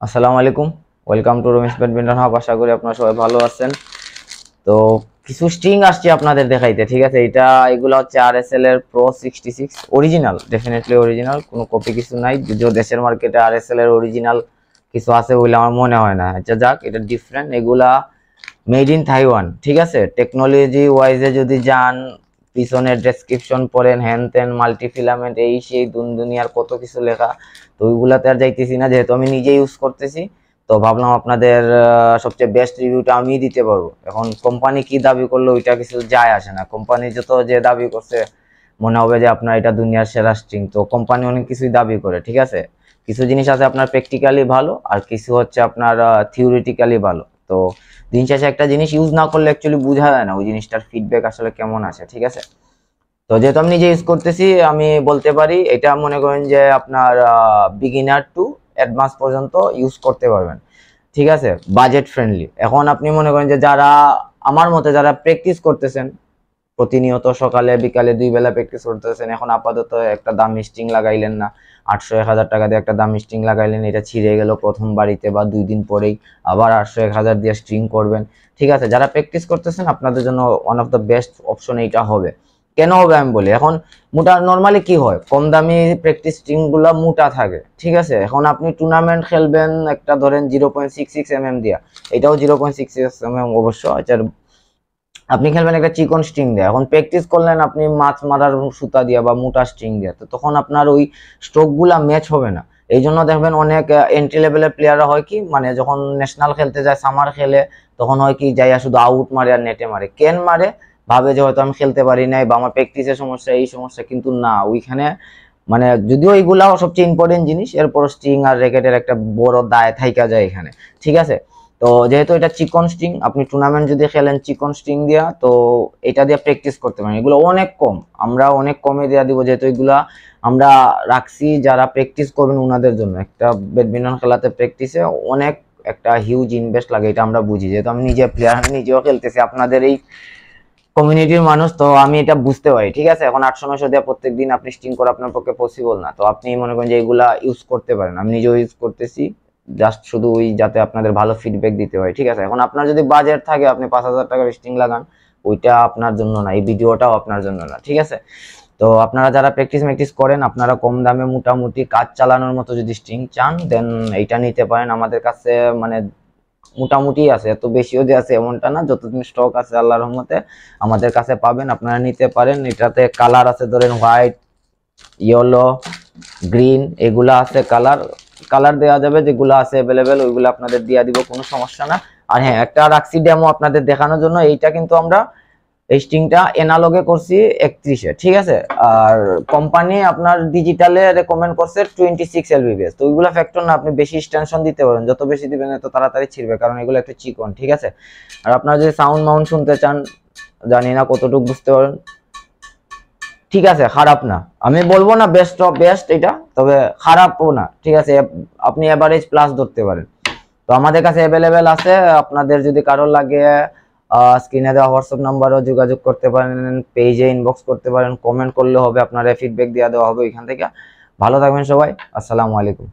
আসসালামু আলাইকুম, welcome to Ramesh badminton hub. আশা করি আপনারা সবাই ভালো আছেন। তো কিছু স্ট্রিং আসছে আপনাদের দেখাইতে, ঠিক আছে। এগুলো হচ্ছে আরএসএল এর প্রো 66 অরিজিনাল, ডেফিনেটলি অরিজিনাল, কোনো কপি কিছু নাই। যদিও দেশের মার্কেটে আরএসএল এর অরিজিনাল কিছু আছে বলে আমার মনে হয় না। আচ্ছা যাক, এটা ডিফারেন্ট, এগুলা মেড ইন তাইওয়ান, ঠিক আছে। টেকনোলজি ওয়াইজে যদি যান, পিছনের ডেসক্রিপশন পড়েন, হ্যান ত্যান মাল্টি ফিলামেন্ট এই সেই দুনিয়ার কত কিছু লেখা। তো ওইগুলাতে আর যাইতেছি না, যেহেতু আমি নিজে ইউজ করতেছি। তো ভাবলাম আপনাদের সবচেয়ে বেস্ট রিভিউটা আমি দিতে পারবো। এখন কোম্পানি কি দাবি করলো ওইটা কিছু যায় আসে না। কোম্পানি যত যে দাবি করছে, মনে হবে যে আপনার এটা দুনিয়ার সেরা স্ট্রিং। তো কোম্পানি অনেক কিছুই দাবি করে, ঠিক আছে। কিছু জিনিস আছে আপনার প্র্যাকটিক্যালি ভালো, আর কিছু হচ্ছে আপনার থিওরিটিক্যালি ভালো। তো দিন শেষে একটা জিনিস ইউজ না করলে অ্যাকচুয়ালি বোঝা যায় না ওই জিনিসটার ফিডব্যাক আসলে কেমন আছে, ঠিক আছে। তো যেহেতু আমি নিজে ইউজ করতেছি, আমি বলতে পারি এটা মনে করেন যে আপনার বিগিনার টু অ্যাডভান্স পর্যন্ত ইউজ করতে পারবেন, ঠিক আছে। Budget friendly. এখন আপনি মনে করেন যে যারা আমার মতে যারা প্র্যাকটিস করতেছেন প্রতিনিয়ত, সকালে বিকালে 2 বেলা প্র্যাকটিস করতেছেন, এখন আপাতত একটা দামি স্ট্রিং লাগাইলেন না, 800-1000 টাকা দিয়ে একটা দামি স্ট্রিং লাগাইলেন, এটা ছিঁড়ে গেল প্রথম বাড়িতে বা 2 দিন পরেই, আবার 800-1000 দিয়ে স্ট্রিং করবেন, ঠিক আছে। যারা প্র্যাকটিস করতেছেন আপনাদের জন্য one of the best option এইটা হবে। কেন হবে আমি বলি। এখন মোটা নর্মালি কি হয়, কম দামি প্র্যাকটিস স্ট্রিং গুলা মোটা থাকে, ঠিক আছে। এখন আপনি টুর্নামেন্ট খেলবেন একটা ধরেন 0.66 mm দিয়া, এটাও 0.66 mm অবশ্য। আচ্ছা, আপনি খেলবেন একটা চিকন স্ট্রিং দিয়ে, এখন প্র্যাকটিস করলেন আপনি মাছ মারার সুতা দিয়া বা মোটা স্ট্রিং দিয়ে, তো তখন আপনার ওই স্ট্রোক গুলা ম্যাচ হবে না। এই জন্য দেখবেন অনেক এন্ট্রি লেভেলের প্লেয়াররা হয় কি, মানে যখন ন্যাশনাল খেলতে যায়, সামার খেলে, তখন হয় কি যাইয়া শুধু আউট মারে আর নেটে মারে, কেন মারে, ভাবে যে হয়তো আমি খেলতে পারি নাই বা আমার প্র্যাকটিসের সমস্যা, এই সমস্যা, কিন্তু না, ওইখানে মানে যদিও এইগুলা সবচেয়ে ইম্পর্টেন্ট জিনিস, এরপর স্ট্রিং আর র্যাকেটের একটা বড় দায় থাইকা যায় এখানে, ঠিক আছে। তো যেহেতু এটা চিকন স্ট্রিং, আপনি টুর্নামেন্ট যদি খেলেন চিকন স্ট্রিং দিয়া, তো এটা দিয়ে প্র্যাকটিস করতে পারেন। এগুলো অনেক কম, আমরা অনেক কমে দেওয়া দিব, যেহেতু এগুলা আমরা রাখছি যারা প্র্যাকটিস করবেন ওনাদের জন্য। একটা ব্যাডমিন্টন খেলাতে প্র্যাকটিসে অনেক একটা হিউজ ইনভেস্ট লাগে, এটা আমরা বুঝি, যেহেতু আমি নিজে প্লেয়ার, আমি নিজেও খেলতেছি, আপনাদের এই কমিউনিটির মানুষ, তো আমি এটা বুঝতে পারি, ঠিক আছে। এখন 800-900 দিয়ে প্রত্যেকদিন আপনি স্ট্রিং করা আপনার পক্ষে পসিবল না। তো আপনি মনে করেন যে এগুলা ইউজ করতে পারেন, আমি নিজেও ইউজ করতেছি, জাস্ট শুধু ওই যাতে আপনাদের ভালো ফিডব্যাক দিতে হয়, ঠিক আছে। এখন আপনার যদি বাজেট থাকে, আপনি 5000 টাকার স্ট্রিং লাগান, ওইটা আপনার জন্য না, এই ভিডিওটাও আপনার জন্য না, ঠিক আছে। তো আপনারা যারা প্র্যাকটিস করেন, আপনারা কম দামে মোটামুটি কাজ চালানোর মতো যদি স্ট্রিং চান, দেন এইটা নিতে পারেন। আমাদের কাছে মানে মোটামুটি আছে, এত বেশিও যে আছে এমনটা না, যতদিন স্টক আছে আল্লাহর রহমতে আমাদের কাছে পাবেন, আপনারা নিতে পারেন। এটাতে কালার আছে ধরেন হোয়াইট, ইয়েলো, গ্রিন, এগুলা আছে কালার। কালার দেওয়া যাবে, যেগুলো আছে অ্যাভেলেবেল ওইগুলো আপনাদের দিয়ে দিব, কোনো সমস্যা না। আর হ্যাঁ, একটা রাখছি ডেমো আপনাদের দেখানোর জন্য। এইটা কিন্তু আমরা এই স্ট্রিংটা এনালগে করছি 31-এ, ঠিক আছে। আর কোম্পানি আপনার ডিজিটালে রেকমেন্ড করছে 26 LBPS। তো ওইগুলো ফ্যাক্টর না, আপনি বেশি টেনশন দিতে পারেন, যত বেশি দিবেন তত তাড়াতাড়ি ছিড়বে, কারণ এগুলো একটু চিকন, ঠিক আছে। আর আপনারা যদি সাউন্ড মাউন্ট শুনতে চান, জানি না কতটুকু বুঝতে পারেন, ঠিক আছে, খারাপ না, আমি বলবো না বেস্ট অফ বেস্ট এটা, তবে খারাপও না, ঠিক আছে। আপনি এভারেজ প্লাস ধরতে পারেন। তো আমাদের কাছে অ্যাভেলেবেল আছে, আপনাদের যদি কারোর লাগে স্ক্রিনে দেওয়া হোয়াটসঅ্যাপ নাম্বারও যোগাযোগ করতে পারেন, পেজে ইনবক্স করতে পারেন, কমেন্ট করলে হবে, আপনারা ফিডব্যাক দিয়ে দেওয়া হবে এখান থেকে। ভালো থাকবেন সবাই, আসসালামু আলাইকুম।